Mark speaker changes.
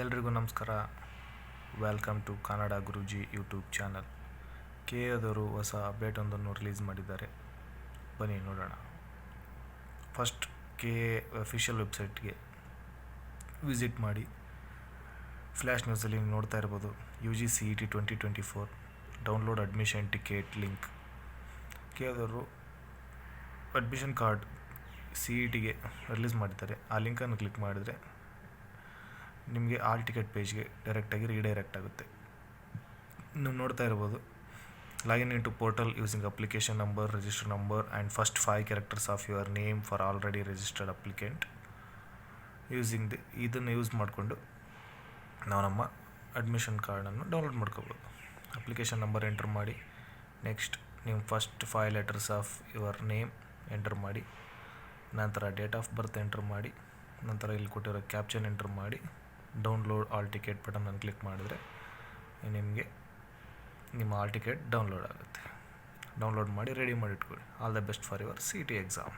Speaker 1: ಎಲ್ರಿಗೂ ನಮಸ್ಕಾರ. Welcome to Kannada Guruji YouTube channel. ಕೆಎದವರು ಹೊಸ ಅಪ್ಡೇಟೊಂದನ್ನು ರಿಲೀಸ್ ಮಾಡಿದ್ದಾರೆ. ಬನ್ನಿ ನೋಡೋಣ. ಫಸ್ಟ್ ಕೆಎ ಅಫಿಷಿಯಲ್ ವೆಬ್ಸೈಟ್ಗೆ ವಿಸಿಟ್ ಮಾಡಿ. ಫ್ಲ್ಯಾಶ್ ನ್ಯೂಸಲ್ಲಿ ನೋಡ್ತಾ ಇರ್ಬೋದು, UGCET 2024 download admission ticket link. ಕೆಎದವರು ಅಡ್ಮಿಷನ್ ಕಾರ್ಡ್ CETಗೆ ರಿಲೀಸ್ ಮಾಡಿದ್ದಾರೆ. ಆ ಲಿಂಕನ್ನು ಕ್ಲಿಕ್ ಮಾಡಿದರೆ ನಿಮಗೆ ಆಲ್ ಟಿಕೆಟ್ ಪೇಜ್ಗೆ ಡೈರೆಕ್ಟಾಗಿ ರೀಡೈರೆಕ್ಟ್ ಆಗುತ್ತೆ. ನೀವು ನೋಡ್ತಾ ಇರ್ಬೋದು, login in to portal using application number, register number and first 5 characters of your name for already registered applicant. ಇದನ್ನು ಯೂಸ್ ಮಾಡಿಕೊಂಡು ನಾವು ನಮ್ಮ ಅಡ್ಮಿಷನ್ ಕಾರ್ಡನ್ನು ಡೌನ್ಲೋಡ್ ಮಾಡ್ಕೋಬೋದು. ಅಪ್ಲಿಕೇಶನ್ ನಂಬರ್ ಎಂಟರ್ ಮಾಡಿ, ನೆಕ್ಸ್ಟ್ ನಿಮ್ಮ first 5 letters of your name enter ಮಾಡಿ, ನಂತರ ಡೇಟ್ ಆಫ್ ಬರ್ತ್ ಎಂಟರ್ ಮಾಡಿ, ನಂತರ ಇಲ್ಲಿ ಕೊಟ್ಟಿರೋ ಕ್ಯಾಪ್ಚನ್ ಎಂಟರ್ ಮಾಡಿ, ಡೌನ್ಲೋಡ್ ಆಲ್ ಟಿಕೆಟ್ ಬಟನನ್ನು ಕ್ಲಿಕ್ ಮಾಡಿದರೆ ನಿಮಗೆ ನಿಮ್ಮ ಆಲ್ ಟಿಕೆಟ್ ಡೌನ್ಲೋಡ್ ಆಗುತ್ತೆ. ಡೌನ್ಲೋಡ್ ಮಾಡಿ ರೆಡಿ ಮಾಡಿ ಇಟ್ಕೊಳ್ಳಿ. All the best for your CET exam.